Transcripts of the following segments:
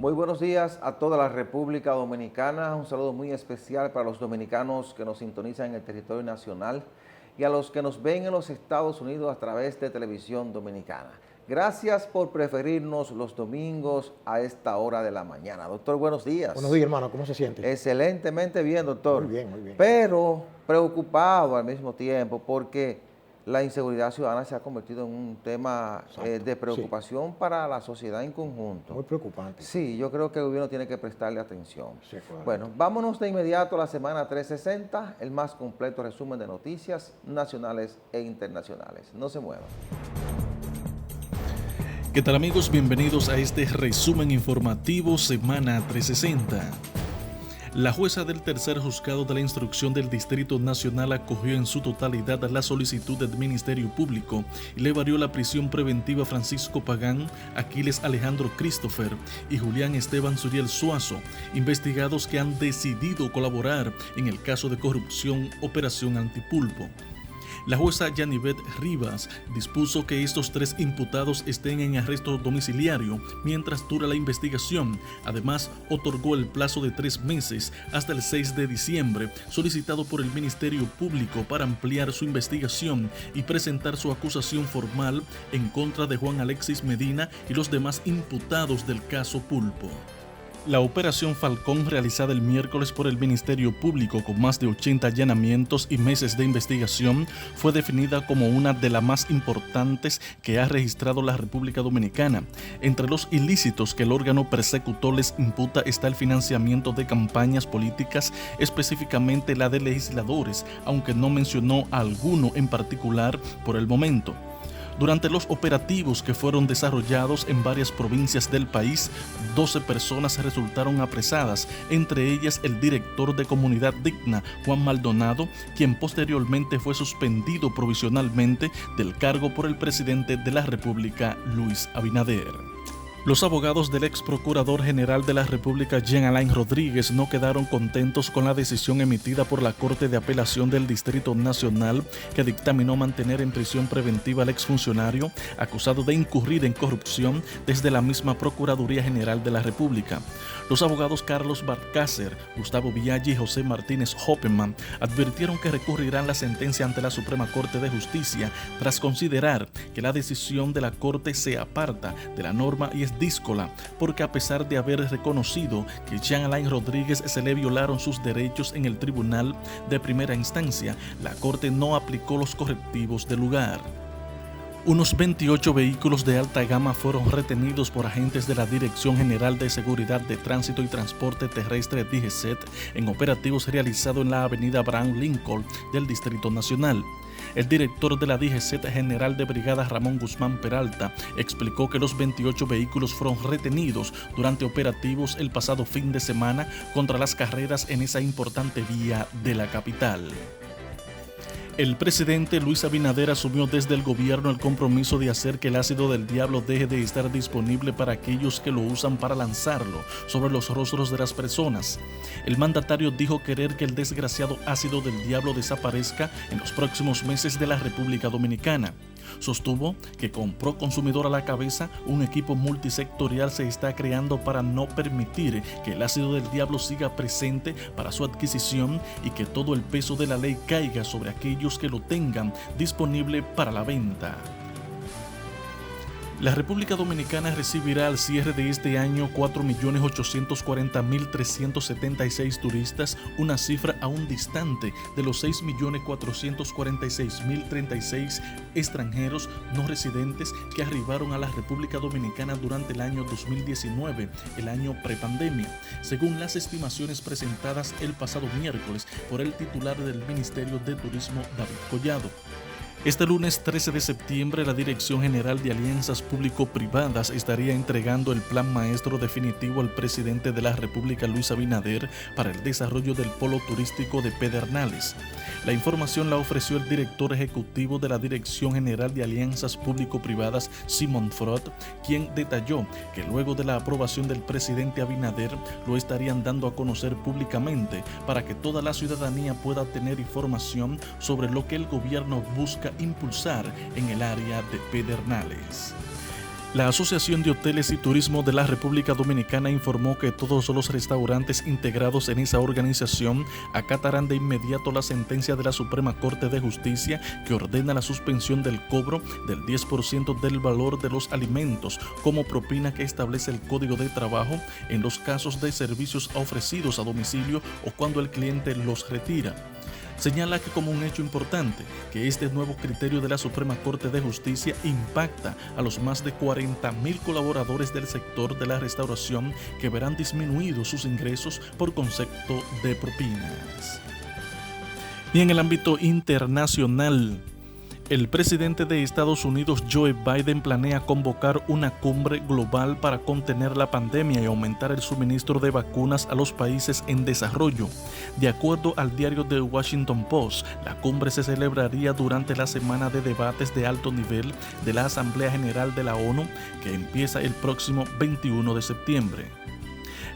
Muy buenos días a toda la República Dominicana. Un saludo muy especial para los dominicanos que nos sintonizan en el territorio nacional y a los que nos ven en los Estados Unidos a través de Televisión Dominicana. Gracias por preferirnos los domingos a esta hora de la mañana. Doctor, buenos días. Buenos días, hermano. ¿Cómo se siente? Excelentemente bien, doctor. Muy bien, muy bien. Pero preocupado al mismo tiempo porque la inseguridad ciudadana se ha convertido en un tema de preocupación para la sociedad en conjunto. Muy preocupante. Sí, yo creo que el gobierno tiene que prestarle atención. Sí, claro. Bueno, vámonos de inmediato a la semana 360, el más completo resumen de noticias nacionales e internacionales. No se muevan. ¿Qué tal, amigos? Bienvenidos a este resumen informativo Semana 360. La jueza del tercer juzgado de la instrucción del Distrito Nacional acogió en su totalidad la solicitud del Ministerio Público y le varió la prisión preventiva a Francisco Pagán, Aquiles Alejandro Christopher y Julián Esteban Suriel Suazo, investigados que han decidido colaborar en el caso de corrupción Operación Antipulpo. La jueza Yanivet Rivas dispuso que estos tres imputados estén en arresto domiciliario mientras dura la investigación. Además, otorgó el plazo de 3 meses hasta el 6 de diciembre, solicitado por el Ministerio Público para ampliar su investigación y presentar su acusación formal en contra de Juan Alexis Medina y los demás imputados del caso Pulpo. La operación Falcón, realizada el miércoles por el Ministerio Público con más de 80 allanamientos y meses de investigación, fue definida como una de las más importantes que ha registrado la República Dominicana. Entre los ilícitos que el órgano persecutor les imputa está el financiamiento de campañas políticas, específicamente la de legisladores, aunque no mencionó a alguno en particular por el momento. Durante los operativos que fueron desarrollados en varias provincias del país, 12 personas resultaron apresadas, entre ellas el director de Comunidad Digna, Juan Maldonado, quien posteriormente fue suspendido provisionalmente del cargo por el presidente de la República, Luis Abinader. Los abogados del ex procurador general de la República, Jean Alain Rodríguez, no quedaron contentos con la decisión emitida por la Corte de Apelación del Distrito Nacional, que dictaminó mantener en prisión preventiva al exfuncionario acusado de incurrir en corrupción desde la misma Procuraduría General de la República. Los abogados Carlos Barcácer, Gustavo Villaggi y José Martínez Hoppenman advirtieron que recurrirán la sentencia ante la Suprema Corte de Justicia tras considerar que la decisión de la Corte se aparta de la norma y es díscola, porque a pesar de haber reconocido que Jean Alain Rodríguez se le violaron sus derechos en el tribunal de primera instancia, la Corte no aplicó los correctivos del lugar. Unos 28 vehículos de alta gama fueron retenidos por agentes de la Dirección General de Seguridad de Tránsito y Transporte Terrestre DGCET en operativos realizados en la avenida Abraham Lincoln del Distrito Nacional. El director de la DGCET, general de brigada Ramón Guzmán Peralta, explicó que los 28 vehículos fueron retenidos durante operativos el pasado fin de semana contra las carreras en esa importante vía de la capital. El presidente Luis Abinader asumió desde el gobierno el compromiso de hacer que el ácido del diablo deje de estar disponible para aquellos que lo usan para lanzarlo sobre los rostros de las personas. El mandatario dijo querer que el desgraciado ácido del diablo desaparezca en los próximos meses de la República Dominicana. Sostuvo que con Proconsumidor a la cabeza, un equipo multisectorial se está creando para no permitir que el ácido del diablo siga presente para su adquisición y que todo el peso de la ley caiga sobre aquellos que lo tengan disponible para la venta. La República Dominicana recibirá al cierre de este año 4.840.376 turistas, una cifra aún distante de los 6.446.036 extranjeros no residentes que arribaron a la República Dominicana durante el año 2019, el año prepandemia, según las estimaciones presentadas el pasado miércoles por el titular del Ministerio de Turismo, David Collado. Este lunes 13 de septiembre, la Dirección General de Alianzas Público-Privadas estaría entregando el plan maestro definitivo al presidente de la República, Luis Abinader, para el desarrollo del polo turístico de Pedernales. La información la ofreció el director ejecutivo de la Dirección General de Alianzas Público-Privadas, Simon Frott, quien detalló que luego de la aprobación del presidente Abinader lo estarían dando a conocer públicamente para que toda la ciudadanía pueda tener información sobre lo que el gobierno busca impulsar en el área de Pedernales. La Asociación de Hoteles y Turismo de la República Dominicana informó que todos los restaurantes integrados en esa organización acatarán de inmediato la sentencia de la Suprema Corte de Justicia que ordena la suspensión del cobro del 10% del valor de los alimentos como propina que establece el Código de Trabajo en los casos de servicios ofrecidos a domicilio o cuando el cliente los retira. Señala que como un hecho importante, que este nuevo criterio de la Suprema Corte de Justicia impacta a los más de 40,000 colaboradores del sector de la restauración que verán disminuidos sus ingresos por concepto de propinas. Y en el ámbito internacional, el presidente de Estados Unidos, Joe Biden, planea convocar una cumbre global para contener la pandemia y aumentar el suministro de vacunas a los países en desarrollo. De acuerdo al diario The Washington Post, la cumbre se celebraría durante la semana de debates de alto nivel de la Asamblea General de la ONU, que empieza el próximo 21 de septiembre.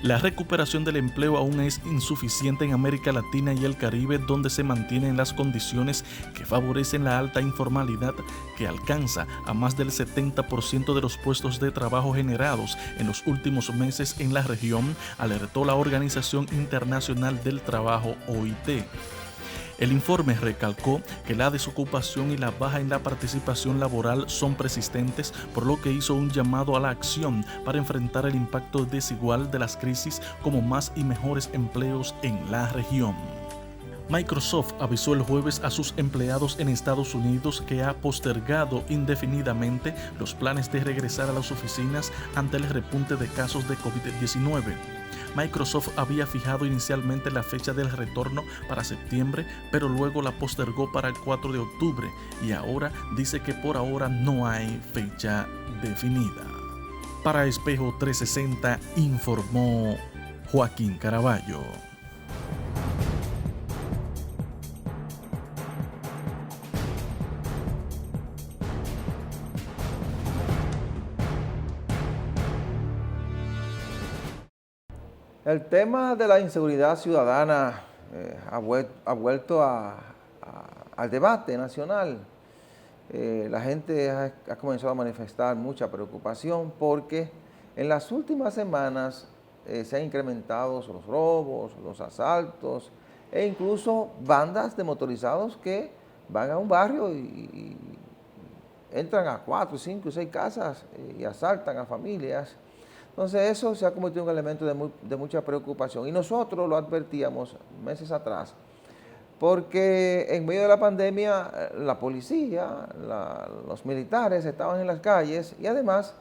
La recuperación del empleo aún es insuficiente en América Latina y el Caribe, donde se mantienen las condiciones que favorecen la alta informalidad que alcanza a más del 70% de los puestos de trabajo generados en los últimos meses en la región, alertó la Organización Internacional del Trabajo, OIT. El informe recalcó que la desocupación y la baja en la participación laboral son persistentes, por lo que hizo un llamado a la acción para enfrentar el impacto desigual de las crisis como más y mejores empleos en la región. Microsoft avisó el jueves a sus empleados en Estados Unidos que ha postergado indefinidamente los planes de regresar a las oficinas ante el repunte de casos de COVID-19. Microsoft había fijado inicialmente la fecha del retorno para septiembre, pero luego la postergó para el 4 de octubre y ahora dice que por ahora no hay fecha definida. Para Espejo 360 informó Joaquín Caraballo. El tema de la inseguridad ciudadana ha vuelto al debate nacional. La gente ha comenzado a manifestar mucha preocupación porque en las últimas semanas se han incrementado los robos, los asaltos e incluso bandas de motorizados que van a un barrio y entran a 4, 5, 6 casas y asaltan a familias. Entonces eso se ha convertido en un elemento de mucha preocupación y nosotros lo advertíamos meses atrás porque en medio de la pandemia la policía, los militares estaban en las calles y además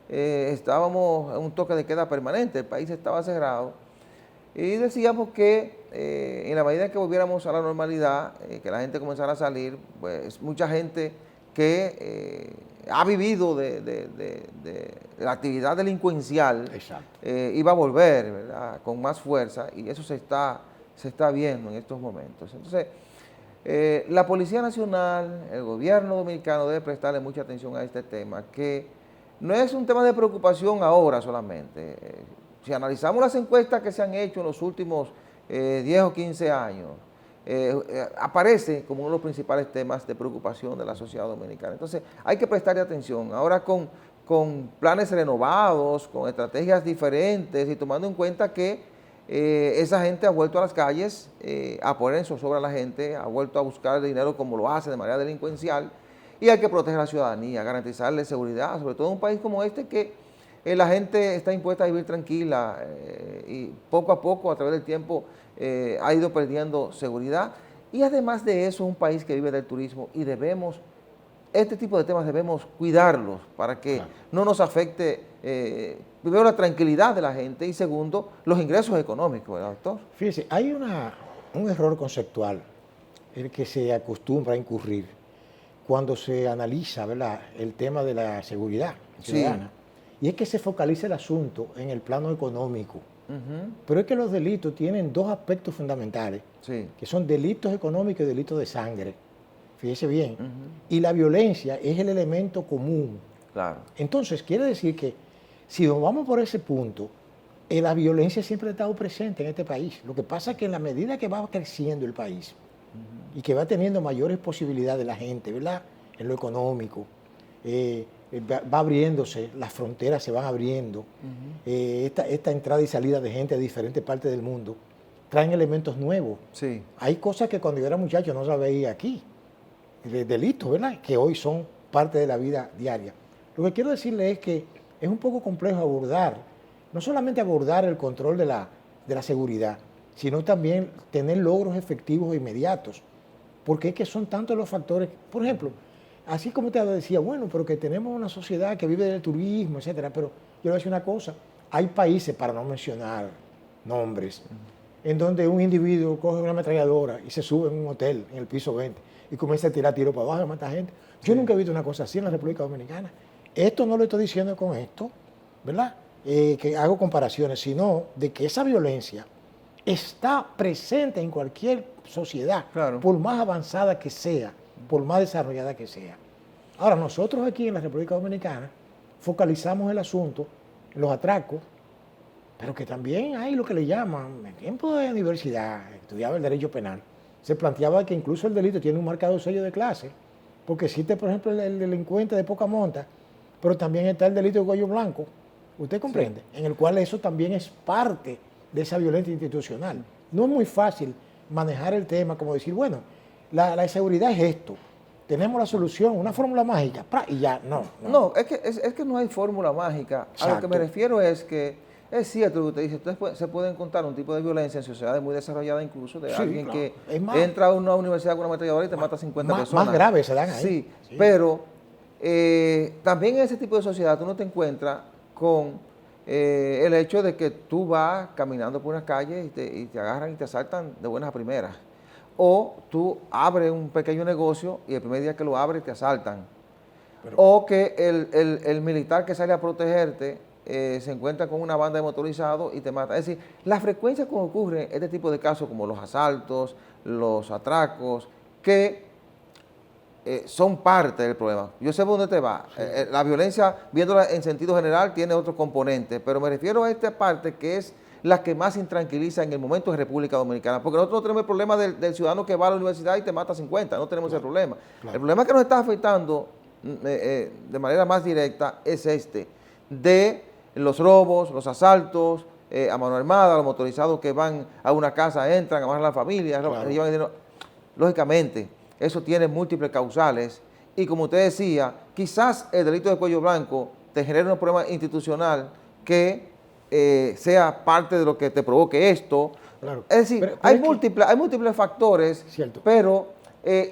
estábamos en un toque de queda permanente, el país estaba cerrado y decíamos que en la medida en que volviéramos a la normalidad, que la gente comenzara a salir, pues mucha gente que ha vivido de la actividad delincuencial, iba a volver, ¿verdad?, con más fuerza y eso se está viendo en estos momentos. Entonces, la Policía Nacional, el gobierno dominicano debe prestarle mucha atención a este tema, que no es un tema de preocupación ahora solamente. Si analizamos las encuestas que se han hecho en los últimos 10 o 15 años, aparece como uno de los principales temas de preocupación de la sociedad dominicana. Entonces, hay que prestarle atención. Ahora con planes renovados, con estrategias diferentes y tomando en cuenta que esa gente ha vuelto a las calles a poner en zozobra a la gente, ha vuelto a buscar dinero como lo hace de manera delincuencial y hay que proteger a la ciudadanía, garantizarle seguridad, sobre todo en un país como este que la gente está impuesta a vivir tranquila y poco a poco, a través del tiempo, ha ido perdiendo seguridad. Y además de eso, es un país que vive del turismo y este tipo de temas debemos cuidarlos para que no nos afecte, primero, la tranquilidad de la gente y segundo, los ingresos económicos, ¿verdad, doctor? Fíjese, hay un error conceptual en el que se acostumbra a incurrir cuando se analiza, ¿verdad?, el tema de la seguridad ciudadana. Y es que se focaliza el asunto en el plano económico. Pero es que los delitos tienen dos aspectos fundamentales, que son delitos económicos y delitos de sangre. Fíjese bien. Y la violencia es el elemento común. Claro. Entonces, quiere decir que si nos vamos por ese punto, la violencia siempre ha estado presente en este país. Lo que pasa es que en la medida que va creciendo el país y que va teniendo mayores posibilidades la gente, ¿verdad?, en lo económico, va abriéndose, las fronteras se van abriendo, esta entrada y salida de gente de diferentes partes del mundo traen elementos nuevos. Sí. Hay cosas que cuando yo era muchacho no se veía aquí, de delitos, ¿verdad? Que hoy son parte de la vida diaria. Lo que quiero decirle es que es un poco complejo abordar, no solamente abordar el control de la seguridad, sino también tener logros efectivos e inmediatos, porque es que son tantos los factores. Por ejemplo, así como te decía, bueno, pero que tenemos una sociedad que vive del turismo, etcétera, pero yo le voy a decir una cosa, hay países, para no mencionar nombres, en donde un individuo coge una ametralladora y se sube en un hotel en el piso 20 y comienza a tirar tiros para abajo y mata gente. Yo nunca he visto una cosa así en la República Dominicana. Esto no lo estoy diciendo con esto, ¿verdad? Que hago comparaciones, sino de que esa violencia está presente en cualquier sociedad, claro, por más avanzada que sea, por más desarrollada que sea. Ahora, nosotros aquí en la República Dominicana focalizamos el asunto en los atracos, pero que también hay lo que le llaman, en tiempo de universidad, estudiaba el derecho penal, se planteaba que incluso el delito tiene un marcado sello de clase, porque existe, por ejemplo, el delincuente de poca monta, pero también está el delito de cuello blanco, ¿usted comprende? Sí. En el cual eso también es parte de esa violencia institucional. No es muy fácil manejar el tema, como decir, bueno, la seguridad es esto, tenemos la solución, una fórmula mágica, y ya, no. No, es que no hay fórmula mágica. Exacto. A lo que me refiero es que es cierto lo que usted dice, se puede encontrar un tipo de violencia en sociedades muy desarrolladas, incluso de alguien que entra a una universidad con una ametralladora y te mata 50 personas. Más graves se dan ahí. Sí, pero también en ese tipo de sociedad tú no te encuentras con el hecho de que tú vas caminando por una calle y te agarran y te asaltan de buenas a primeras. O tú abres un pequeño negocio y el primer día que lo abres te asaltan. O que el militar que sale a protegerte se encuentra con una banda de motorizados y te mata. Es decir, la frecuencia con ocurre este tipo de casos como los asaltos, los atracos, que son parte del problema. Yo sé por dónde te va. Sí. La violencia, viéndola en sentido general, tiene otros componentes, pero me refiero a esta parte que es la que más intranquiliza en el momento de República Dominicana, porque nosotros no tenemos el problema del ciudadano que va a la universidad y te mata 50, no tenemos ese problema. Claro. El problema que nos está afectando de manera más directa es de los robos, los asaltos a mano armada, los motorizados que van a una casa, entran, amarran a la familia, claro, llevan dinero. Lógicamente, eso tiene múltiples causales y como usted decía, quizás el delito de cuello blanco te genere un problema institucional que sea parte de lo que te provoque esto. Claro. Es decir, pero hay múltiples factores, cierto, pero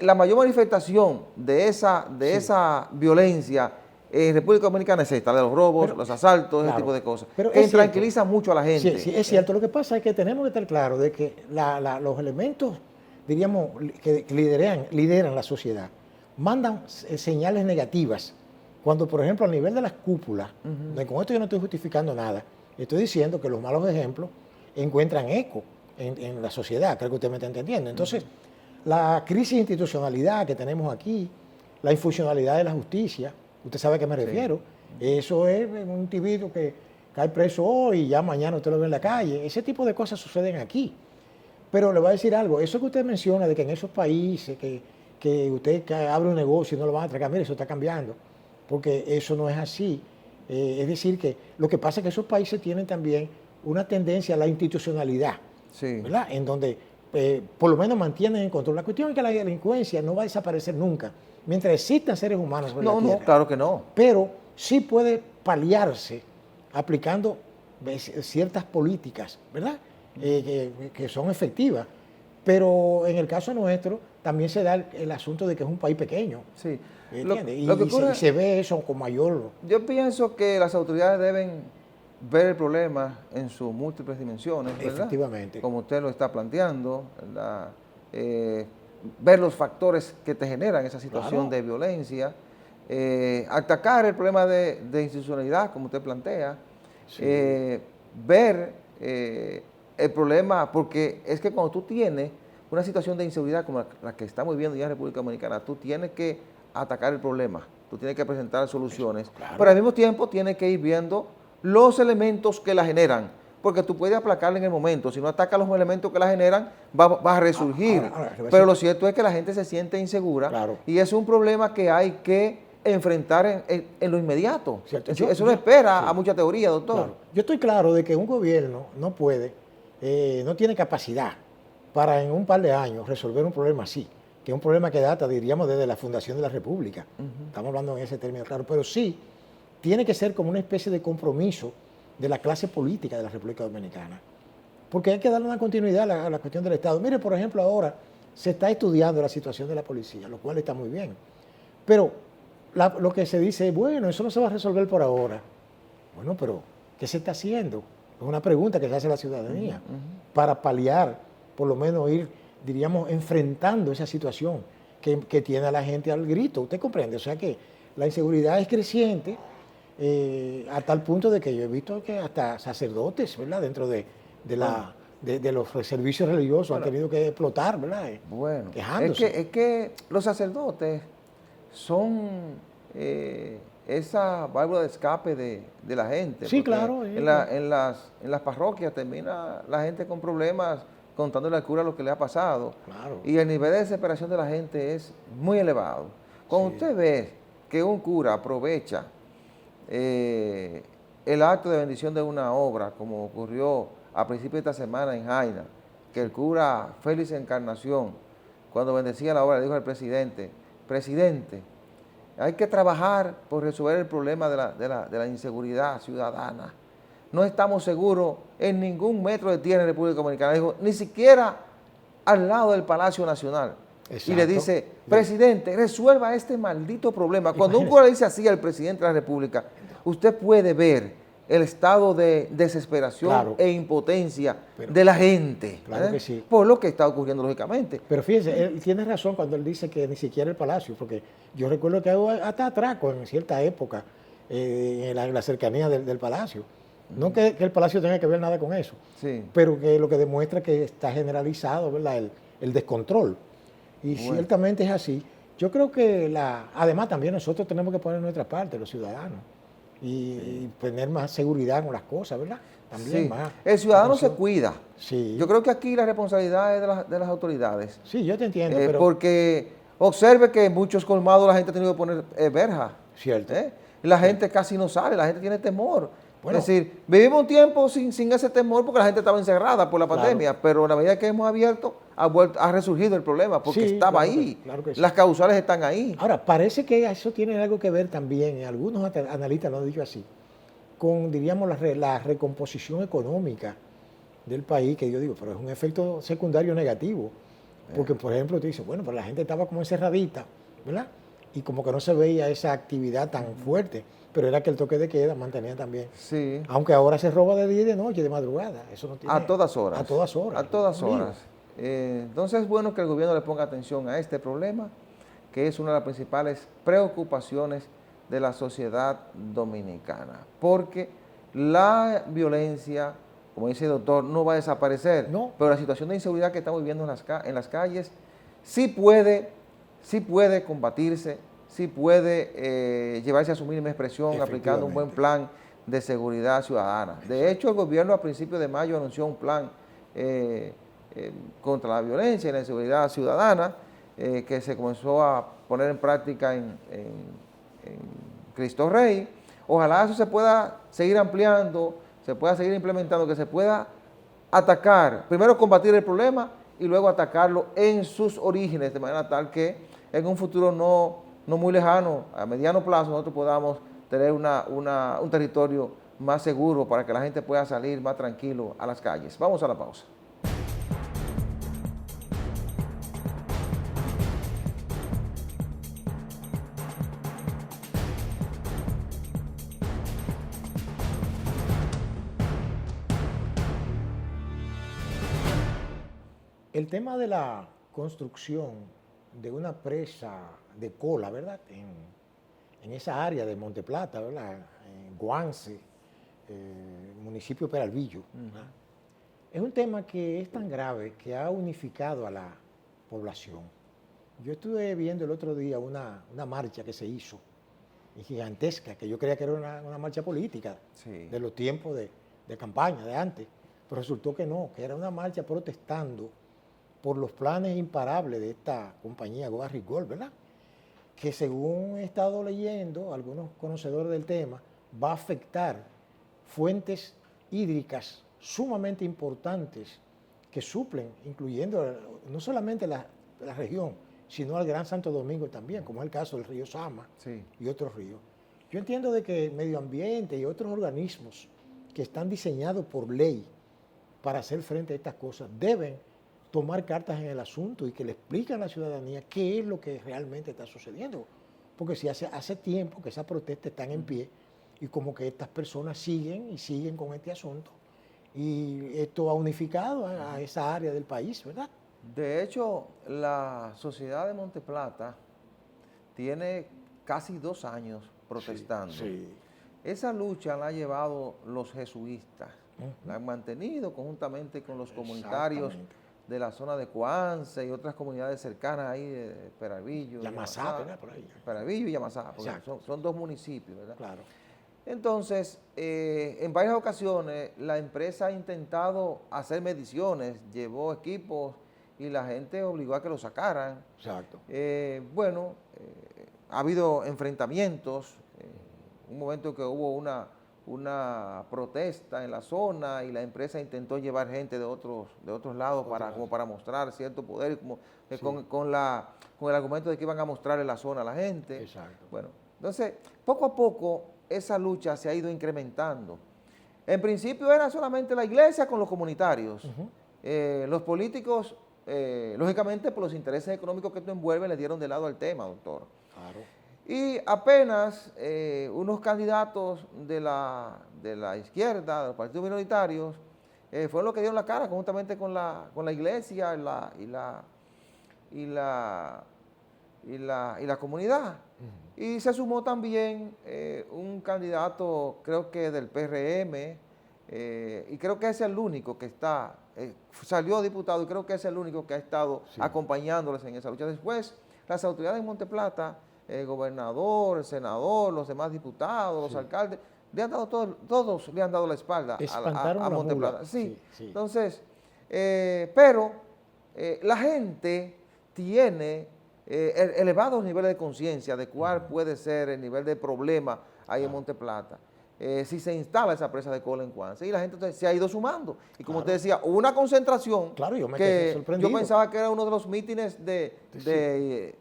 la mayor manifestación de esa violencia en República Dominicana es esta, de los robos, los asaltos, claro, ese tipo de cosas, pero que tranquiliza mucho a la gente. Sí, es cierto. Lo que pasa es que tenemos que estar claros de que los elementos, diríamos, que lideran la sociedad, mandan señales negativas. Cuando, por ejemplo, a nivel de las cúpulas, con esto yo no estoy justificando nada, estoy diciendo que los malos ejemplos encuentran eco en la sociedad, creo que usted me está entendiendo. Entonces, la crisis de institucionalidad que tenemos aquí, la infuncionalidad de la justicia, usted sabe a qué me refiero. Sí. Eso es un individuo que cae preso hoy y ya mañana usted lo ve en la calle. Ese tipo de cosas suceden aquí. Pero le voy a decir algo, eso que usted menciona de que en esos países que usted abre un negocio y no lo van a atracar, mire, eso está cambiando, porque eso no es así. Es decir, que lo que pasa es que esos países tienen también una tendencia a la institucionalidad, sí, ¿verdad? En donde por lo menos mantienen en control. La cuestión es que la delincuencia no va a desaparecer nunca, mientras existan seres humanos sobre la tierra. No, claro que no. Pero sí puede paliarse aplicando ciertas políticas, ¿verdad? Que son efectivas. Pero en el caso nuestro también se da el asunto de que es un país pequeño. Sí. Y se ve eso con mayor... Yo pienso que las autoridades deben ver el problema en sus múltiples dimensiones, ¿verdad? Efectivamente. Como usted lo está planteando, ¿verdad? Ver los factores que te generan esa situación, claro, de violencia, atacar el problema de institucionalidad, como usted plantea, sí, ver el problema, porque es que cuando tú tienes una situación de inseguridad como la que estamos viviendo ya en República Dominicana, tú tienes que atacar el problema, tú tienes que presentar soluciones, claro, pero al mismo tiempo tienes que ir viendo los elementos que la generan, porque tú puedes aplacarla en el momento, si no atacas los elementos que la generan, va a resurgir. Pero lo cierto es que la gente se siente insegura, claro, y es un problema que hay que enfrentar en lo inmediato. Cierto. Eso no espera sí. a mucha teoría, doctor. Claro. Yo estoy claro de que un gobierno no puede, no tiene capacidad para en un par de años resolver un problema así, que es un problema que data, diríamos, desde la fundación de la República. Estamos hablando en ese término, claro, pero sí tiene que ser como una especie de compromiso de la clase política de la República Dominicana, porque hay que darle una continuidad a la cuestión del Estado. Mire, por ejemplo, ahora se está estudiando la situación de la policía, lo cual está muy bien, pero lo que se dice es, bueno, eso no se va a resolver por ahora. Bueno, pero ¿qué se está haciendo? Es una pregunta que se hace a la ciudadanía para paliar, por lo menos ir, diríamos, enfrentando esa situación que tiene a la gente al grito. ¿Usted comprende? O sea que la inseguridad es creciente a tal punto de que yo he visto que hasta sacerdotes, ¿verdad? Dentro de los servicios religiosos han tenido que explotar, ¿verdad? Bueno, quejándose. es que los sacerdotes son esa válvula de escape de la gente. Sí, claro. En las parroquias termina la gente con problemas contándole al cura lo que le ha pasado. Claro. Y el nivel de desesperación de la gente es muy elevado. Cuando usted ve que un cura aprovecha el acto de bendición de una obra, como ocurrió a principios de esta semana en Jaina, que el cura Félix Encarnación, cuando bendecía la obra, le dijo al presidente, hay que trabajar por resolver el problema de la inseguridad ciudadana. No estamos seguros en ningún metro de tierra en República Dominicana. Dijo, ni siquiera al lado del Palacio Nacional. Exacto. Y le dice, presidente, resuelva este maldito problema. Cuando un cura le dice así al presidente de la República, usted puede ver el estado de desesperación e impotencia de la gente. Claro que sí. Por lo que está ocurriendo lógicamente. Pero fíjese, él tiene razón cuando él dice que ni siquiera el Palacio, porque yo recuerdo que hubo hasta atracos en cierta época en la cercanía del Palacio. No que el Palacio tenga que ver nada con eso, pero que lo que demuestra que está generalizado, ¿verdad? El descontrol. Y ciertamente es así. Yo creo que además también nosotros tenemos que poner nuestra parte, los ciudadanos, y tener más seguridad con las cosas, ¿verdad? También más. El ciudadano se cuida. Sí. Yo creo que aquí la responsabilidad es de las autoridades. Sí, yo te entiendo. Pero porque observe que en muchos colmados la gente ha tenido que poner verja. Cierto. La gente casi no sale, la gente tiene temor. Bueno, es decir, vivimos un tiempo sin ese temor porque la gente estaba encerrada por la pandemia, pero a la medida que hemos abierto, ha resurgido el problema porque estaba ahí. Claro que sí. Las causales están ahí. Ahora, parece que eso tiene algo que ver también, algunos analistas lo han dicho así, con, diríamos, la recomposición económica del país, que yo digo, pero es un efecto secundario negativo. Porque, por ejemplo, tú dices, bueno, pero la gente estaba como encerradita, ¿verdad? Y como que no se veía esa actividad tan fuerte. Pero era que el toque de queda mantenía también. Sí. Aunque ahora se roba de día y de noche, de madrugada. Eso no tiene... A todas horas. A todas horas. A todas horas. Entonces es bueno que el gobierno le ponga atención a este problema, que es una de las principales preocupaciones de la sociedad dominicana. Porque la violencia, como dice el doctor, no va a desaparecer. No. Pero la situación de inseguridad que estamos viviendo en las calles sí puede combatirse, sí puede llevarse a su mínima expresión aplicando un buen plan de seguridad ciudadana. De hecho, el gobierno a principios de mayo anunció un plan contra la violencia y la inseguridad ciudadana que se comenzó a poner en práctica en Cristo Rey. Ojalá eso se pueda seguir ampliando, se pueda seguir implementando, que se pueda atacar, primero combatir el problema y luego atacarlo en sus orígenes, de manera tal que en un futuro no muy lejano, a mediano plazo, nosotros podamos tener un territorio más seguro para que la gente pueda salir más tranquilo a las calles. Vamos a la pausa. El tema de la construcción de una presa de cola, ¿verdad? En esa área de Monteplata, ¿verdad? En Guance, municipio de Peralvillo. Es un tema que es tan grave que ha unificado a la población. Yo estuve viendo el otro día una marcha que se hizo, gigantesca, que yo creía que era una marcha política, de los tiempos de campaña, de antes, pero resultó que no, que era una marcha protestando por los planes imparables de esta compañía Goa Rigol, ¿verdad? que según he estado leyendo, algunos conocedores del tema, va a afectar fuentes hídricas sumamente importantes que suplen, incluyendo no solamente la región, sino al Gran Santo Domingo también, como es el caso del río Sama y otros ríos. Yo entiendo de que el medio ambiente y otros organismos que están diseñados por ley para hacer frente a estas cosas deben tomar cartas en el asunto y que le expliquen a la ciudadanía qué es lo que realmente está sucediendo. Porque si hace tiempo que esas protestas están en pie y como que estas personas siguen y siguen con este asunto, y esto ha unificado a esa área del país, ¿verdad? De hecho, la sociedad de Monteplata tiene casi 2 años protestando. Sí. Esa lucha la han llevado los jesuitas, la han mantenido conjuntamente con los comunitarios de la zona de Coance y otras comunidades cercanas ahí de Peravillo. Yamasá, ¿verdad? Por ahí. Peravillo y Yamasá, porque son 2 municipios, ¿verdad? Claro. Entonces, en varias ocasiones la empresa ha intentado hacer mediciones, llevó equipos y la gente obligó a que lo sacaran. Exacto. Ha habido enfrentamientos, un momento que hubo una protesta en la zona y la empresa intentó llevar gente de otros lados como para mostrar cierto poder, con el argumento de que iban a mostrarle la zona a la gente. Exacto. Bueno, entonces, poco a poco esa lucha se ha ido incrementando. En principio era solamente la iglesia con los comunitarios. Los políticos, lógicamente por los intereses económicos que esto envuelve, le dieron de lado al tema, doctor. Claro. Y apenas unos candidatos de la izquierda, de los partidos minoritarios, fueron los que dieron la cara conjuntamente con la iglesia y la comunidad. Y se sumó también un candidato, creo que del PRM, y creo que es el único que está, salió diputado y creo que es el único que ha estado acompañándoles en esa lucha. Después, las autoridades de Monteplata, el gobernador, el senador, los demás diputados, los alcaldes, le han dado todos le han dado la espalda a Monteplata. Sí. Entonces, pero la gente tiene elevados niveles de conciencia de cuál puede ser el nivel de problema ahí en Monteplata. Si se instala esa presa de cola en Coance, y la gente entonces se ha ido sumando. Y como usted decía, hubo una concentración yo pensaba que era uno de los mítines de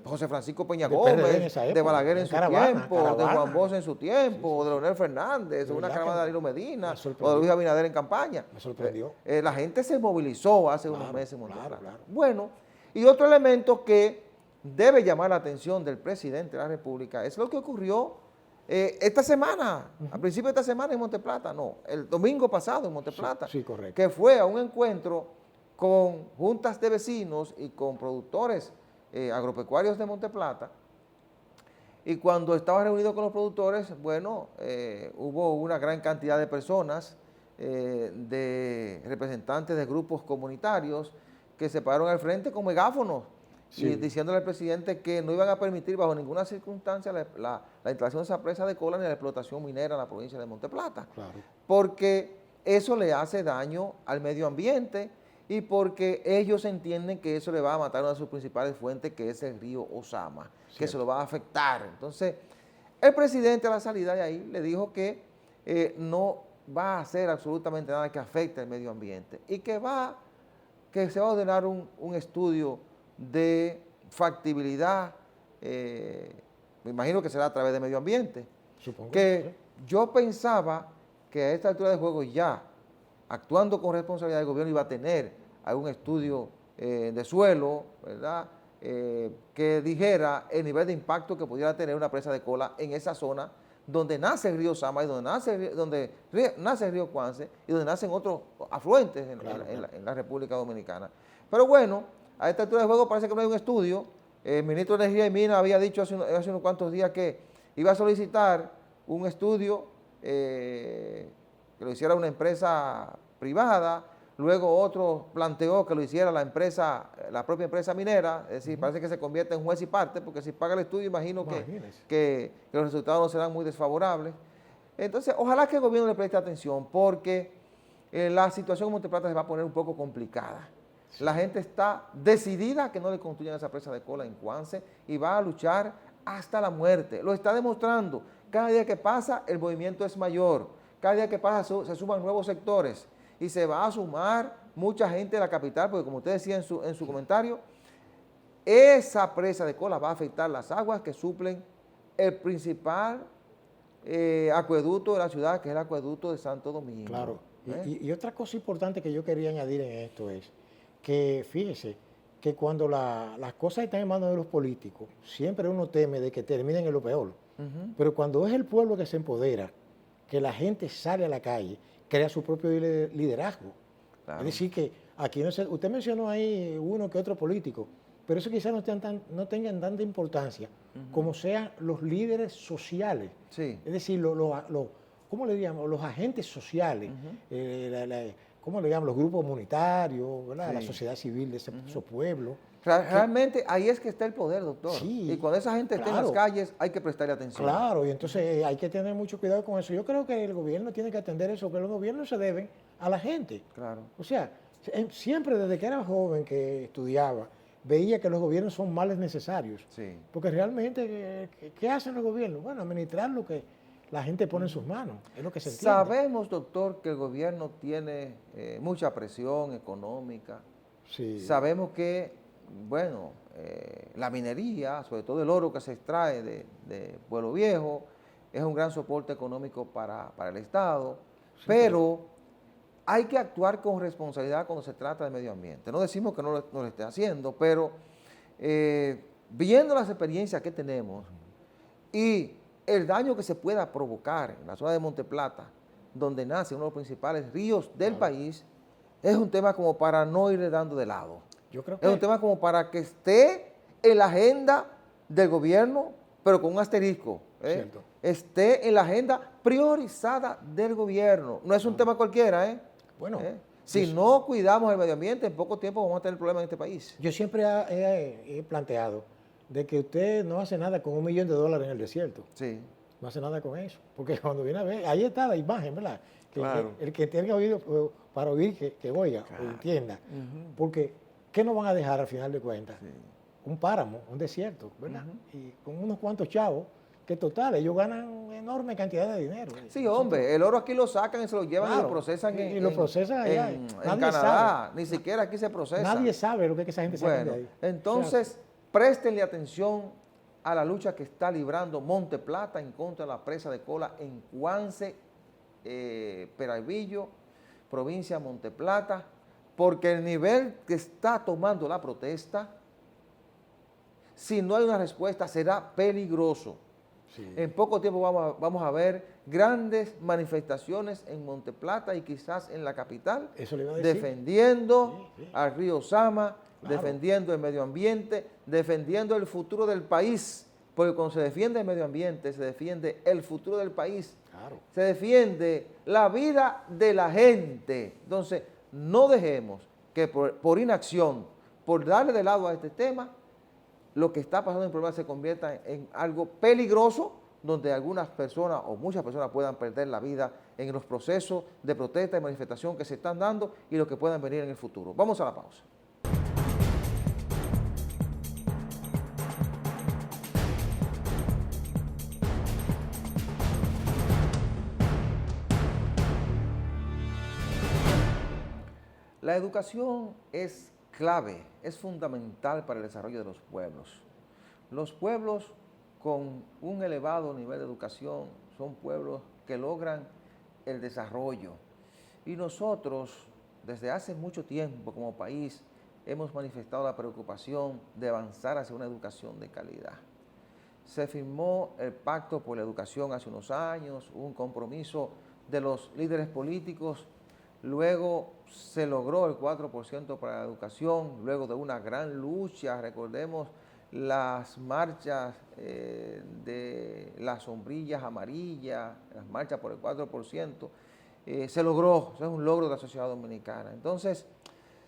José Francisco Peña Gómez, de Balaguer en su tiempo, de Juan Bosch en su tiempo, de Leonel Fernández, de una caravana de Danilo Medina, o de Luis Abinader en campaña. Me sorprendió. La gente se movilizó hace unos meses en Monteplata. Bueno, y otro elemento que debe llamar la atención del presidente de la República es lo que ocurrió esta semana, a principio de esta semana en Monteplata, el domingo pasado en Monteplata, correcto. Que fue a un encuentro con juntas de vecinos y con productores agropecuarios de Monteplata, y cuando estaba reunido con los productores, hubo una gran cantidad de personas, de representantes de grupos comunitarios, que se pararon al frente con megáfonos y diciéndole al presidente que no iban a permitir bajo ninguna circunstancia la instalación de esa presa de cola ni la explotación minera en la provincia de Monteplata, porque eso le hace daño al medio ambiente y porque ellos entienden que eso le va a matar una de sus principales fuentes, que es el río Osama, que se lo va a afectar. Entonces, el presidente a la salida de ahí le dijo que no va a hacer absolutamente nada que afecte al medio ambiente y que se va a ordenar un estudio de factibilidad, me imagino que será a través de medio ambiente. Supongo que yo pensaba que a esta altura de juego ya, actuando con responsabilidad del gobierno, iba a tener algún estudio de suelo, ¿verdad?, que dijera el nivel de impacto que pudiera tener una presa de cola en esa zona donde nace el río Sama y donde nace el río Coance y donde nacen otros afluentes en la República Dominicana. Pero bueno, a esta altura de juego parece que no hay un estudio. El ministro de Energía y Minas había dicho hace unos cuantos días que iba a solicitar un estudio que lo hiciera una empresa privada. Luego otro planteó que lo hiciera la propia empresa minera, es decir, parece que se convierte en juez y parte, porque si paga el estudio, imagino que los resultados no serán muy desfavorables. Entonces, ojalá que el gobierno le preste atención, porque la situación en Monteplata se va a poner un poco complicada. La gente está decidida a que no le construyan esa presa de cola en Cuance y va a luchar hasta la muerte. Lo está demostrando. Cada día que pasa, el movimiento es mayor. Cada día que pasa, se suman nuevos sectores y se va a sumar mucha gente de la capital, porque como usted decía en su comentario, esa presa de cola va a afectar las aguas que suplen el principal acueducto de la ciudad, que es el acueducto de Santo Domingo. Claro. Y otra cosa importante que yo quería añadir en esto es que, fíjese, que cuando las cosas están en manos de los políticos, siempre uno teme de que terminen en lo peor. Pero cuando es el pueblo que se empodera, que la gente sale a la calle, crea su propio liderazgo. Claro. Es decir, que aquí usted mencionó ahí uno que otro político, pero eso quizás no tengan tanta importancia como sean los líderes sociales. Sí. Es decir, ¿cómo le llamamos? Los agentes sociales, ¿cómo le llamamos? Los grupos comunitarios, ¿verdad? Sí. La sociedad civil de esos pueblos. Realmente ahí es que está el poder, doctor. Sí, y cuando esa gente esté en las calles hay que prestarle atención. Claro, y entonces hay que tener mucho cuidado con eso. Yo creo que el gobierno tiene que atender eso, que los gobiernos se deben a la gente. Claro. O sea, siempre desde que era joven, que estudiaba, veía que los gobiernos son males necesarios. Sí. Porque realmente, ¿qué hacen los gobiernos? Bueno, administrar lo que la gente pone en sus manos, es lo que se entiende. Sabemos, doctor, que el gobierno tiene mucha presión económica. Sí. Sabemos que, bueno, la minería, sobre todo el oro que se extrae de Pueblo Viejo, es un gran soporte económico para el Estado, sí, pero hay que actuar con responsabilidad cuando se trata de medio ambiente. No decimos que no lo esté haciendo, pero viendo las experiencias que tenemos y el daño que se pueda provocar en la zona de Monteplata, donde nace uno de los principales ríos del país, es un tema como para no irle dando de lado. Yo creo que es un tema como para que esté en la agenda del gobierno, pero con un asterisco. Esté en la agenda priorizada del gobierno. No es un tema cualquiera. Bueno, si no cuidamos el medio ambiente, en poco tiempo vamos a tener problemas en este país. Yo siempre he planteado de que usted no hace nada con $1 millón en el desierto. Sí. No hace nada con eso. Porque cuando viene a ver, ahí está la imagen, ¿verdad? Claro. El que tenga oído para oír, que oiga, o entienda. Porque, ¿qué nos van a dejar al final de cuentas? Sí. Un páramo, un desierto, ¿verdad? Y con unos cuantos chavos, que total, ellos ganan enorme cantidad de dinero. Sí, hombre, el oro aquí lo sacan y se lo llevan y lo procesan y lo procesan allá. En Canadá, sabe. Ni siquiera aquí se procesa. Nadie sabe lo que esa gente saca de ahí. Entonces, préstenle atención a la lucha que está librando Monteplata en contra de la presa de cola en Cuance, Peralvillo, provincia de Monteplata, porque el nivel que está tomando la protesta, si no hay una respuesta, será peligroso. Sí. En poco tiempo vamos a ver grandes manifestaciones en Monteplata y quizás en la capital, defendiendo al río Sama, defendiendo el medio ambiente, defendiendo el futuro del país, porque cuando se defiende el medio ambiente, se defiende el futuro del país, se defiende la vida de la gente. Entonces, no dejemos que por inacción, por darle de lado a este tema, lo que está pasando en el problema se convierta en algo peligroso, donde algunas personas o muchas personas puedan perder la vida en los procesos de protesta y manifestación que se están dando y lo que puedan venir en el futuro. Vamos a la pausa. La educación es clave, es fundamental para el desarrollo de los pueblos. Los pueblos con un elevado nivel de educación son pueblos que logran el desarrollo. Y nosotros, desde hace mucho tiempo como país, hemos manifestado la preocupación de avanzar hacia una educación de calidad. Se firmó el Pacto por la Educación hace unos años, un compromiso de los líderes políticos. Luego se logró el 4% para la educación, luego de una gran lucha, recordemos las marchas de las sombrillas amarillas, las marchas por el 4%, se logró, eso es un logro de la sociedad dominicana. Entonces,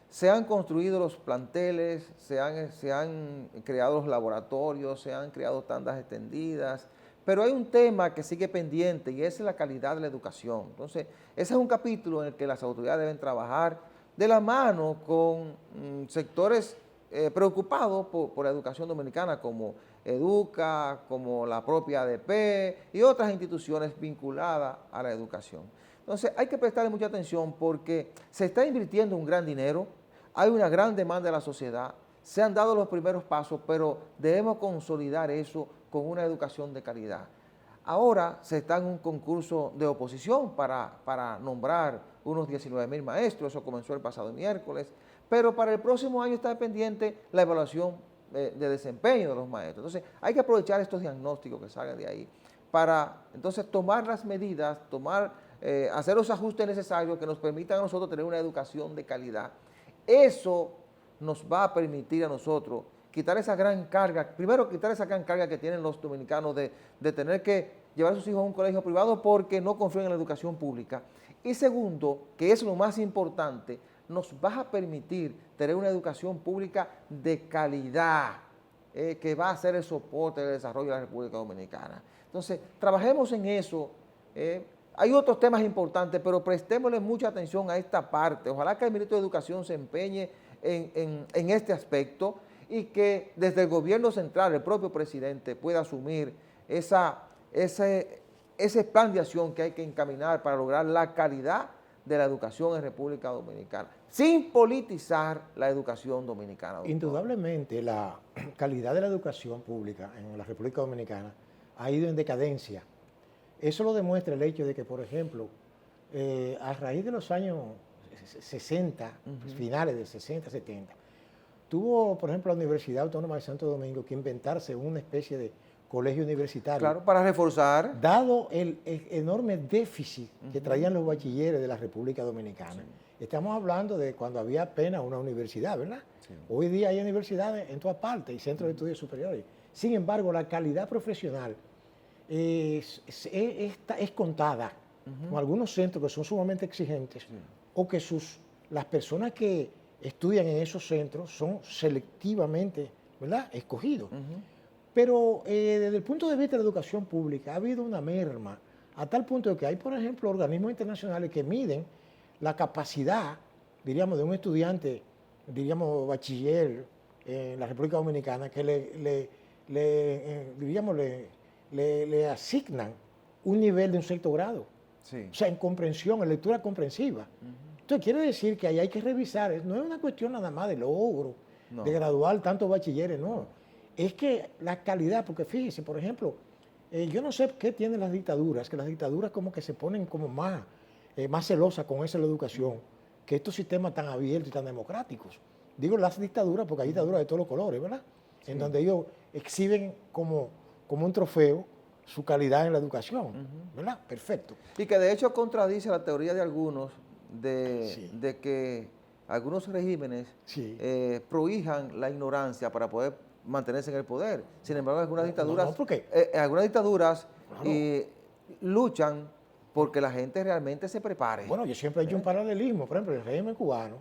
se han construido los planteles, se han creado los laboratorios, se han creado tandas extendidas, pero hay un tema que sigue pendiente y esa es la calidad de la educación. Entonces, ese es un capítulo en el que las autoridades deben trabajar de la mano con sectores preocupados por la educación dominicana, como Educa, como la propia ADP y otras instituciones vinculadas a la educación. Entonces hay que prestarle mucha atención porque se está invirtiendo un gran dinero, hay una gran demanda de la sociedad, se han dado los primeros pasos, pero debemos consolidar eso con una educación de calidad. Ahora se está en un concurso de oposición para nombrar unos 19.000 maestros, eso comenzó el pasado miércoles, pero para el próximo año está pendiente la evaluación de desempeño de los maestros. Entonces hay que aprovechar estos diagnósticos que salgan de ahí para entonces tomar las medidas, hacer los ajustes necesarios que nos permitan a nosotros tener una educación de calidad. Eso nos va a permitir a nosotros quitar esa gran carga, primero quitar esa gran carga que tienen los dominicanos de tener que llevar a sus hijos a un colegio privado porque no confían en la educación pública. Y segundo, que es lo más importante, nos va a permitir tener una educación pública de calidad, que va a ser el soporte del desarrollo de la República Dominicana. Entonces, trabajemos en eso. Hay otros temas importantes, pero prestémosle mucha atención a esta parte. Ojalá que el ministro de Educación se empeñe en este aspecto y que desde el gobierno central, el propio presidente, pueda asumir ese plan de acción que hay que encaminar para lograr la calidad de la educación en República Dominicana, sin politizar la educación dominicana. Doctor. Indudablemente la calidad de la educación pública en la República Dominicana ha ido en decadencia. Eso lo demuestra el hecho de que, por ejemplo, a raíz de los años 60, finales de 60, 70, tuvo, por ejemplo, la Universidad Autónoma de Santo Domingo que inventarse una especie de colegio universitario. Claro, para reforzar. Dado el enorme déficit que traían los bachilleres de la República Dominicana. Sí. Estamos hablando de cuando había apenas una universidad, ¿verdad? Sí. Hoy día hay universidades en todas partes y centros de estudios superiores. Sin embargo, la calidad profesional es contada con algunos centros que son sumamente exigentes o que las personas que estudian en esos centros son selectivamente, ¿verdad?, escogidos. Pero desde el punto de vista de la educación pública ha habido una merma a tal punto de que hay, por ejemplo, organismos internacionales que miden la capacidad, diríamos, de un estudiante, diríamos, bachiller en la República Dominicana, que le asignan un nivel de un sexto grado. Sí. O sea, en comprensión, en lectura comprensiva. Entonces, quiere decir que ahí hay que revisar, no es una cuestión nada más de logro, de graduar tantos bachilleres, no. Es que la calidad, porque fíjese, por ejemplo, yo no sé qué tienen las dictaduras, que las dictaduras como que se ponen como más celosas con esa la educación, que estos sistemas tan abiertos y tan democráticos. Digo las dictaduras porque hay dictaduras de todos los colores, ¿verdad? Sí. En donde ellos exhiben como un trofeo su calidad en la educación, ¿verdad? Perfecto. Y que de hecho contradice la teoría de algunos de que algunos regímenes prohijan la ignorancia para poder mantenerse en el poder. Sin embargo, algunas dictaduras, luchan porque la gente realmente se prepare. Bueno, yo siempre he hecho un paralelismo. Por ejemplo, el régimen cubano,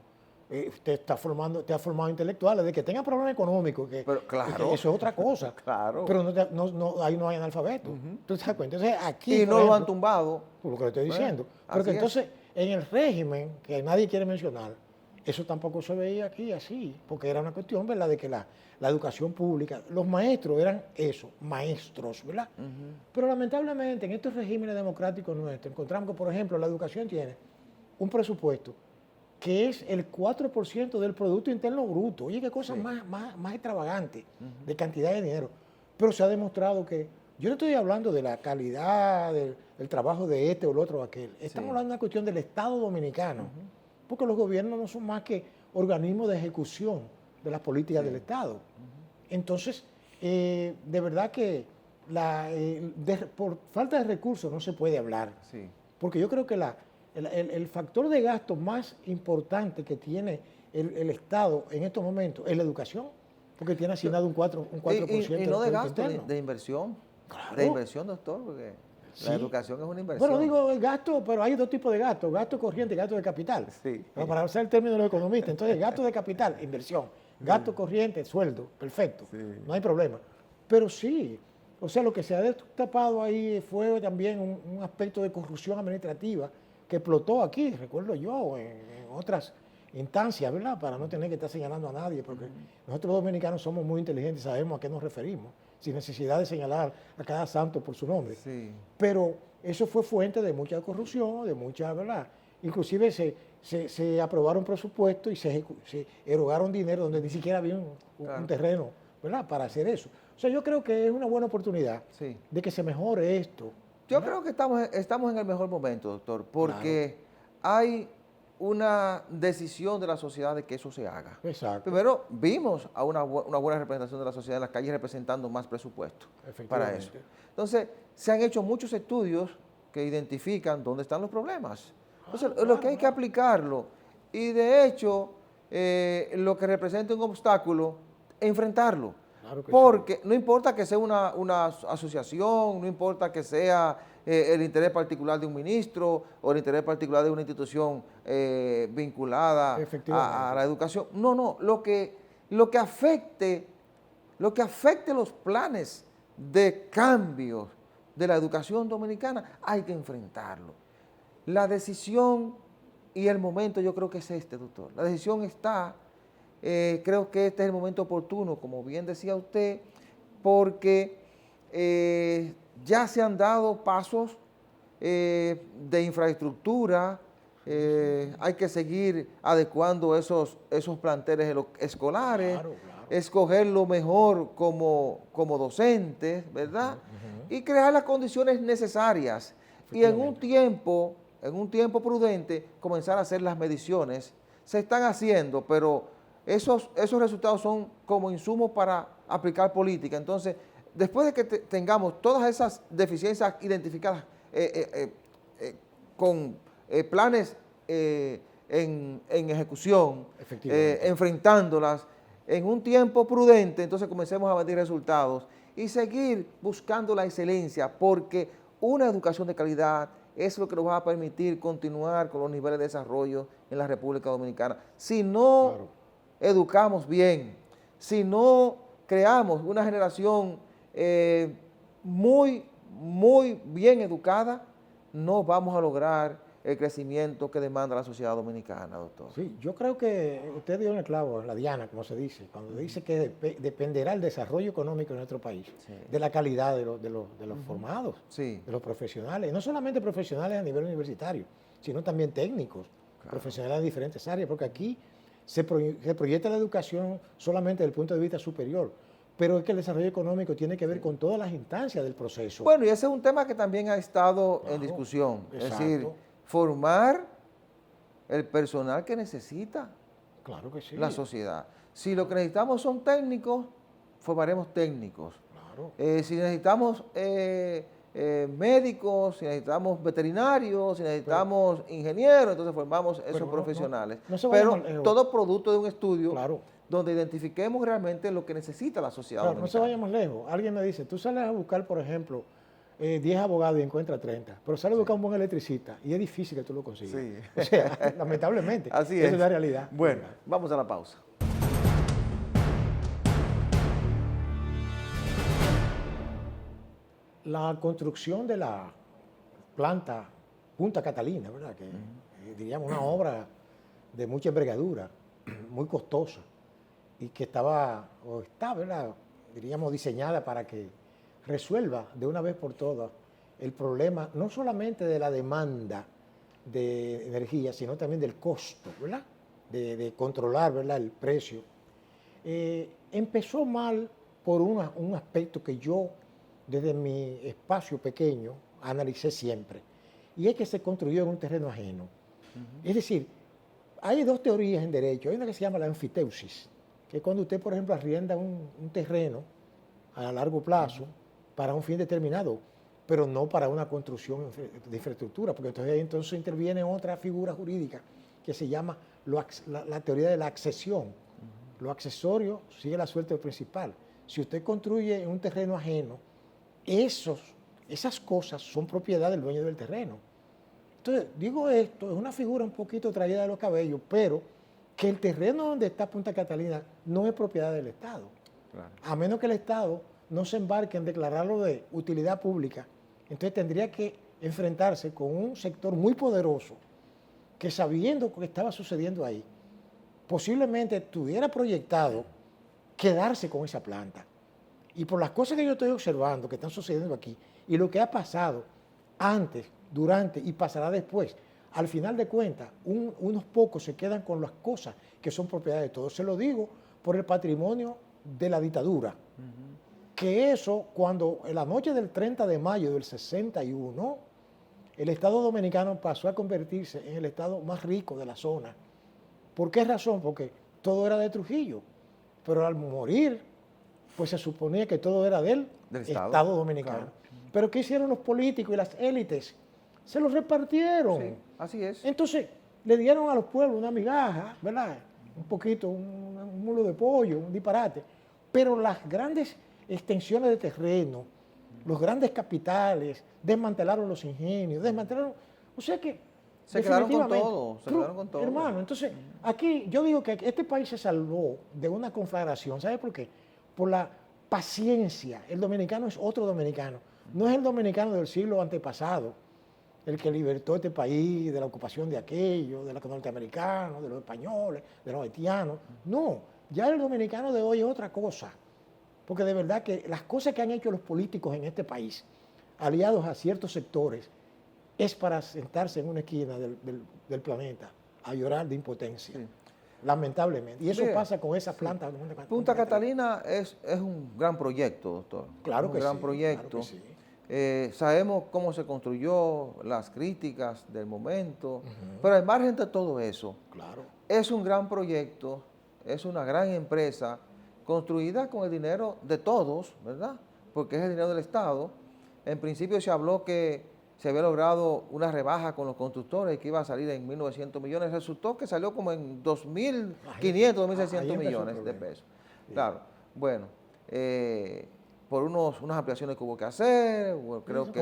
usted te ha formado intelectuales, de que tengan problemas económicos, claro, que eso es otra cosa. Claro. Pero ahí no hay analfabeto. ¿Tú te das cuenta? Entonces, aquí, y no lo han tumbado. Por lo que le estoy diciendo. Porque entonces, en el régimen, que nadie quiere mencionar, eso tampoco se veía aquí así, porque era una cuestión, ¿verdad?, de que la educación pública, los maestros eran eso, maestros, ¿verdad? Pero lamentablemente en estos regímenes democráticos nuestros encontramos que, por ejemplo, la educación tiene un presupuesto que es el 4% del Producto Interno Bruto. Oye, qué cosa más extravagante de cantidad de dinero. Pero se ha demostrado que, yo no estoy hablando de la calidad del trabajo de este o el otro o aquel, estamos hablando de una cuestión del Estado dominicano. Porque los gobiernos no son más que organismos de ejecución de las políticas del Estado. Entonces, de verdad que por falta de recursos no se puede hablar. Porque yo creo que el factor de gasto más importante que tiene el Estado en estos momentos es la educación, porque tiene asignado un 4%. Y no de gasto, de inversión. Claro. De inversión, doctor, porque la educación es una inversión. Bueno, digo el gasto, pero hay dos tipos de gasto, gasto corriente y gasto de capital. Para usar el término de los economistas. Entonces, gasto de capital, inversión. Gasto corriente, sueldo, perfecto. No hay problema. Pero sí, o sea, lo que se ha destapado ahí fue también un aspecto de corrupción administrativa que explotó aquí, recuerdo yo, en instancias, ¿verdad? Para no tener que estar señalando a nadie, porque nosotros los dominicanos somos muy inteligentes y sabemos a qué nos referimos, sin necesidad de señalar a cada santo por su nombre. Sí. Pero eso fue fuente de mucha corrupción, de mucha, ¿verdad? Inclusive se aprobaron presupuestos y se erogaron dinero donde ni siquiera había un terreno, ¿verdad? Para hacer eso. O sea, yo creo que es una buena oportunidad de que se mejore esto. Yo creo que estamos en el mejor momento, doctor, porque hay una decisión de la sociedad de que eso se haga. Exacto. Primero, vimos a una buena representación de la sociedad en las calles representando más presupuesto para eso. Entonces, se han hecho muchos estudios que identifican dónde están los problemas. Entonces, lo que hay que aplicarlo. Y de hecho, lo que representa un obstáculo, enfrentarlo. Claro que porque no importa que sea una asociación, no importa que sea el interés particular de un ministro o el interés particular de una institución vinculada a la educación. No, lo que afecte los planes de cambio de la educación dominicana, hay que enfrentarlo. La decisión y el momento yo creo que es este, doctor. La decisión está, creo que este es el momento oportuno, como bien decía usted, porque ya se han dado pasos de infraestructura, hay que seguir adecuando esos planteles escolares, escoger lo mejor como docentes, ¿verdad? Y crear las condiciones necesarias. Y en un tiempo prudente, comenzar a hacer las mediciones. Se están haciendo, pero esos resultados son como insumos para aplicar política. Entonces, después de que tengamos todas esas deficiencias identificadas con planes en ejecución, enfrentándolas en un tiempo prudente, entonces comencemos a medir resultados y seguir buscando la excelencia, porque una educación de calidad es lo que nos va a permitir continuar con los niveles de desarrollo en la República Dominicana. Si no educamos bien, si no creamos una generación muy bien educada, no vamos a lograr el crecimiento que demanda la sociedad dominicana, doctor. Sí, yo creo que usted dio en el clavo, en la diana, como se dice, cuando dice que dependerá el desarrollo económico de nuestro país, de la calidad de los formados, de los profesionales, no solamente profesionales a nivel universitario, sino también técnicos, profesionales en diferentes áreas, porque aquí se proyecta la educación solamente desde el punto de vista superior, pero es que el desarrollo económico tiene que ver con todas las instancias del proceso. Bueno, y ese es un tema que también ha estado en discusión, es decir, formar el personal que necesita la sociedad. Si lo que necesitamos son técnicos, formaremos técnicos. Si necesitamos médicos, si necesitamos veterinarios, si necesitamos ingenieros, entonces formamos esos profesionales. Pero todo producto de un estudio donde identifiquemos realmente lo que necesita la sociedad dominicana. No se vayamos lejos. Alguien me dice, tú sales a buscar, por ejemplo, 10 abogados y encuentras 30, pero sales a buscar un buen electricista y es difícil que tú lo consigas. O sea, lamentablemente, así esa es la realidad. Bueno, vamos a la pausa. La construcción de la planta Punta Catalina, ¿verdad? Que diríamos una obra de mucha envergadura, muy costosa, y que está, ¿verdad? Diríamos diseñada para que resuelva de una vez por todas el problema, no solamente de la demanda de energía, sino también del costo, ¿verdad? De controlar, ¿verdad?, el precio. Empezó mal por un aspecto que yo, desde mi espacio pequeño, analicé siempre, y es que se construyó en un terreno ajeno. Es decir, hay dos teorías en derecho. Hay una que se llama la enfiteusis, que es cuando usted, por ejemplo, arrienda un terreno a largo plazo para un fin determinado, pero no para una construcción de infraestructura, porque entonces interviene otra figura jurídica que se llama la teoría de la accesión. Lo accesorio sigue la suerte del principal. Si usted construye en un terreno ajeno, esas cosas son propiedad del dueño del terreno. Entonces, digo esto, es una figura un poquito traída de los cabellos, pero que el terreno donde está Punta Catalina no es propiedad del Estado. A menos que el Estado no se embarque en declararlo de utilidad pública, entonces tendría que enfrentarse con un sector muy poderoso que, sabiendo lo que estaba sucediendo ahí, posiblemente tuviera proyectado quedarse con esa planta. Y por las cosas que yo estoy observando que están sucediendo aquí y lo que ha pasado antes, durante y pasará después, al final de cuentas, unos pocos se quedan con las cosas que son propiedad de todos. Se lo digo por el patrimonio de la dictadura. Que eso, cuando en la noche del 30 de mayo del 61, el Estado Dominicano pasó a convertirse en el Estado más rico de la zona. ¿Por qué razón? Porque todo era de Trujillo. Pero al morir, pues se suponía que todo era del Estado Dominicano. Claro. Pero ¿qué hicieron los políticos y las élites? Se los repartieron. Sí, así es. Entonces, le dieron a los pueblos una migaja, ¿verdad? Un poquito, un mulo de pollo, un disparate. Pero las grandes extensiones de terreno, los grandes capitales, desmantelaron los ingenios, desmantelaron... O sea que... Se quedaron con todo, se quedaron con todo. Hermano, entonces, aquí yo digo que este país se salvó de una conflagración. ¿Sabe por qué? Por la paciencia. El dominicano es otro dominicano. No es el dominicano del siglo antepasado, el que libertó este país de la ocupación de aquello, de los norteamericanos, de los españoles, de los haitianos. No, ya el dominicano de hoy es otra cosa. Porque de verdad que las cosas que han hecho los políticos en este país, aliados a ciertos sectores, es para sentarse en una esquina del planeta a llorar de impotencia. Sí. Lamentablemente. Y eso pasa con esa planta. Sí. Punta Catalina es un gran proyecto, doctor. Claro que sí. Un gran proyecto. Claro que sí. Sabemos cómo se construyó, las críticas del momento, pero al margen de todo eso, claro, es un gran proyecto, es una gran empresa construida con el dinero de todos, ¿verdad? Porque es el dinero del Estado. En principio se habló que se había logrado una rebaja con los constructores que iba a salir en 1.900 millones. Resultó que salió como en 2.500, 2.600 millones de pesos. Claro, bueno, por unas ampliaciones que hubo que hacer, creo que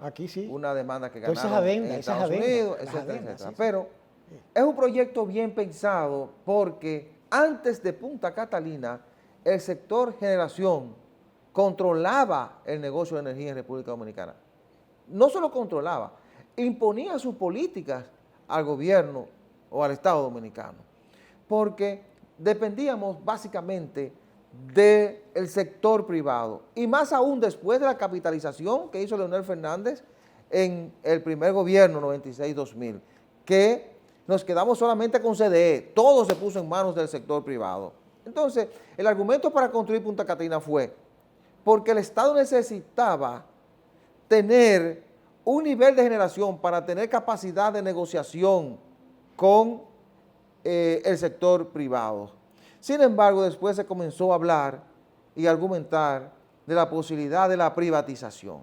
aquí sí, una demanda que ganaron en Estados Unidos, etcétera, etcétera. Pero es un proyecto bien pensado porque antes de Punta Catalina, el sector generación controlaba el negocio de energía en República Dominicana. No solo controlaba, imponía sus políticas al gobierno o al Estado Dominicano, porque dependíamos básicamente del sector privado, y más aún después de la capitalización que hizo Leonel Fernández en el primer gobierno 96-2000, que nos quedamos solamente con CDE, todo se puso en manos del sector privado. Entonces, el argumento para construir Punta Catalina fue porque el Estado necesitaba tener un nivel de generación para tener capacidad de negociación con el sector privado. Sin embargo, después se comenzó a hablar y argumentar de la posibilidad de la privatización.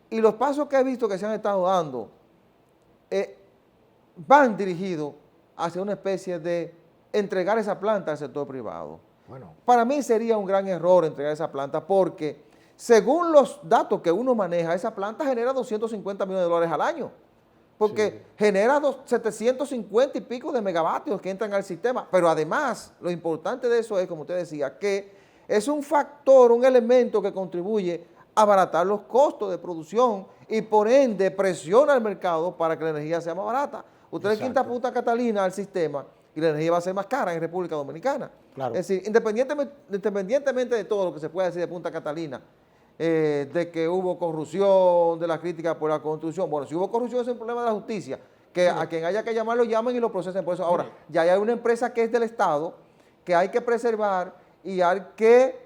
Y los pasos que he visto que se han estado dando van dirigidos hacia una especie de entregar esa planta al sector privado. Bueno. Para mí sería un gran error entregar esa planta porque, según los datos que uno maneja, esa planta genera 250 millones de dólares al año. Porque genera 750 y pico de megavatios que entran al sistema. Pero además, lo importante de eso es, como usted decía, que es un factor, un elemento que contribuye a abaratar los costos de producción y por ende presiona al mercado para que la energía sea más barata. Usted le quita Punta Catalina al sistema y la energía va a ser más cara en República Dominicana. Claro. Es decir, independientemente de todo lo que se pueda decir de Punta Catalina, de que hubo corrupción, de la crítica por la construcción. Bueno, si hubo corrupción es un problema de la justicia, que a quien haya que llamar lo llamen y lo procesen por eso. Ahora, ya hay una empresa que es del Estado, que hay que preservar y hay que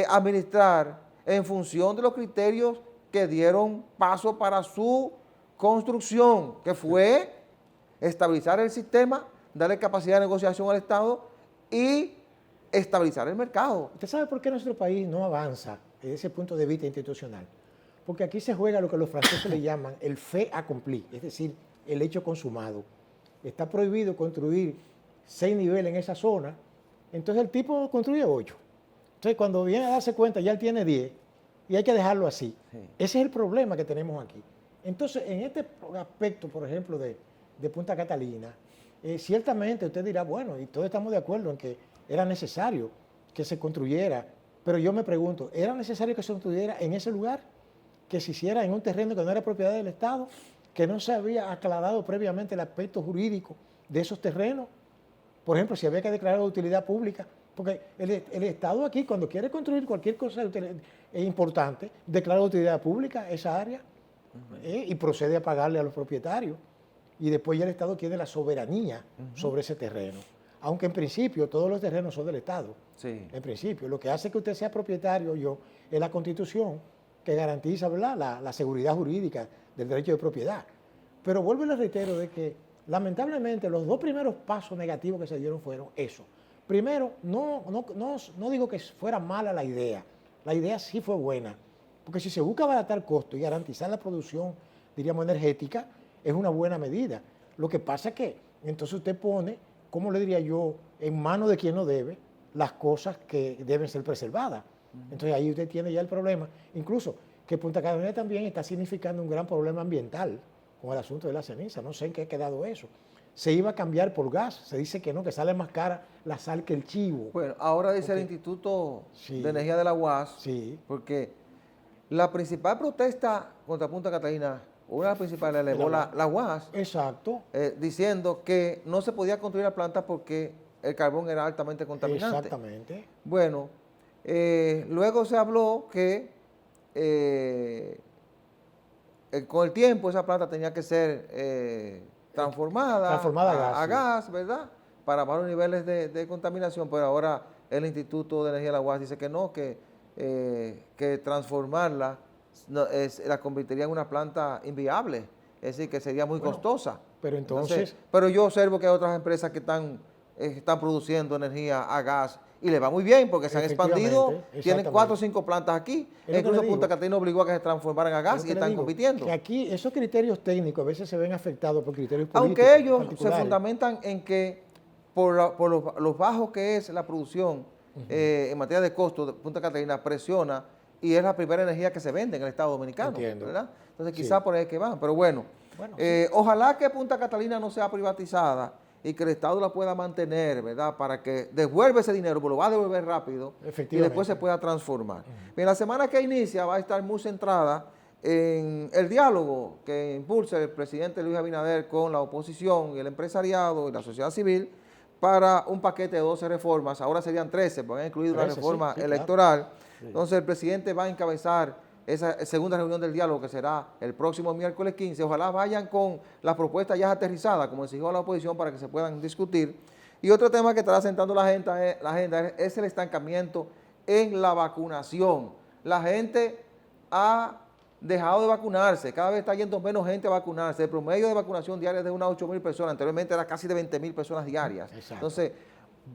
administrar en función de los criterios que dieron paso para su construcción, que fue estabilizar el sistema, darle capacidad de negociación al Estado y estabilizar el mercado. ¿Usted sabe por qué nuestro país no avanza desde ese punto de vista institucional? Porque aquí se juega lo que los franceses le llaman el fait accompli, es decir, el hecho consumado. Está prohibido construir 6 niveles en esa zona, entonces el tipo construye 8. Entonces cuando viene a darse cuenta ya él tiene 10 y hay que dejarlo así. Sí. Ese es el problema que tenemos aquí. Entonces en este aspecto, por ejemplo, de Punta Catalina, ciertamente usted dirá, bueno, y todos estamos de acuerdo en que era necesario que se construyera, pero yo me pregunto, ¿era necesario que se construyera en ese lugar? ¿Que se hiciera en un terreno que no era propiedad del Estado? ¿Que no se había aclarado previamente el aspecto jurídico de esos terrenos? Por ejemplo, si había que declarar de utilidad pública, porque el Estado aquí, cuando quiere construir cualquier cosa importante, declara de utilidad pública esa área y procede a pagarle a los propietarios. Y después ya el Estado tiene la soberanía sobre ese terreno. Aunque en principio todos los terrenos son del Estado. Sí. En principio, lo que hace que usted sea propietario es la Constitución, que garantiza, ¿verdad?, la seguridad jurídica del derecho de propiedad. Pero vuelvo y le reitero de que lamentablemente los dos primeros pasos negativos que se dieron fueron eso. Primero, no digo que fuera mala la idea sí fue buena, porque si se busca abaratar costos y garantizar la producción, diríamos, energética, es una buena medida. Lo que pasa es que entonces usted pone, ¿cómo le diría yo?, en manos de quien no debe, las cosas que deben ser preservadas. Entonces ahí usted tiene ya el problema. Incluso que Punta Catalina también está significando un gran problema ambiental con el asunto de la ceniza. No sé en qué ha quedado eso. Se iba a cambiar por gas, se dice que no, que sale más cara la sal que el chivo. Bueno, ahora dice el Instituto de Energía de la UAS, porque la principal protesta contra Punta Catalina, una de las principales, la elevó la UAS. Exacto. Diciendo que no se podía construir la planta porque el carbón era altamente contaminante. Exactamente. Bueno, luego se habló que con el tiempo esa planta tenía que ser transformada a gas, ¿verdad? Para bajos niveles de contaminación, pero ahora el Instituto de Energía de la UAS dice que no, que transformarla la convertiría en una planta inviable, es decir, que sería muy costosa. Pero entonces... Pero yo observo que hay otras empresas que están produciendo energía a gas y le va muy bien porque se han expandido, tienen 4 o 5 plantas aquí, incluso Punta Catalina obligó a que se transformaran a gas y están compitiendo. Que aquí esos criterios técnicos a veces se ven afectados por criterios políticos. Aunque ellos se fundamentan en que por los bajos que es la producción en materia de costo, Punta Catalina presiona y es la primera energía que se vende en el Estado Dominicano. Entiendo. ¿Verdad? Entonces quizás por ahí es que van, pero bueno, ojalá que Punta Catalina no sea privatizada y que el Estado la pueda mantener, ¿verdad? Para que devuelva ese dinero, porque lo va a devolver rápido y después se pueda transformar. Bien, la semana que inicia va a estar muy centrada en el diálogo que impulsa el presidente Luis Abinader con la oposición y el empresariado y la sociedad civil para un paquete de 12 reformas, ahora serían 13, porque han incluido una reforma electoral. Claro. Entonces el presidente va a encabezar esa segunda reunión del diálogo que será el próximo miércoles 15. Ojalá vayan con las propuestas ya aterrizadas, como exigió la oposición, para que se puedan discutir. Y otro tema que estará sentando la agenda es el estancamiento en la vacunación. La gente ha dejado de vacunarse, cada vez está yendo menos gente a vacunarse. El promedio de vacunación diaria es de unas 8.000 personas, anteriormente era casi de 20.000 personas diarias. Exacto. Entonces,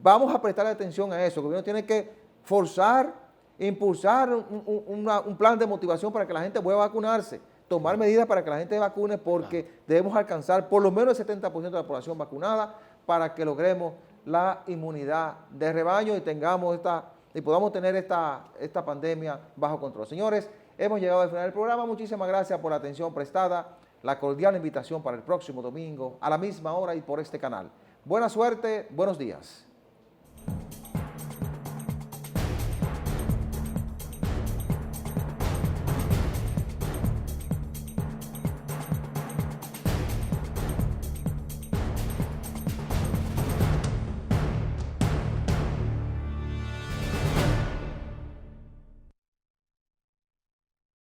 vamos a prestarle atención a eso. El gobierno tiene que forzar, impulsar un plan de motivación para que la gente vuelva a vacunarse, tomar medidas para que la gente vacune, porque debemos alcanzar por lo menos el 70% de la población vacunada para que logremos la inmunidad de rebaño y podamos tener esta pandemia bajo control. Señores, hemos llegado al final del programa. Muchísimas gracias por la atención prestada. La cordial invitación para el próximo domingo a la misma hora y por este canal. Buena suerte, buenos días.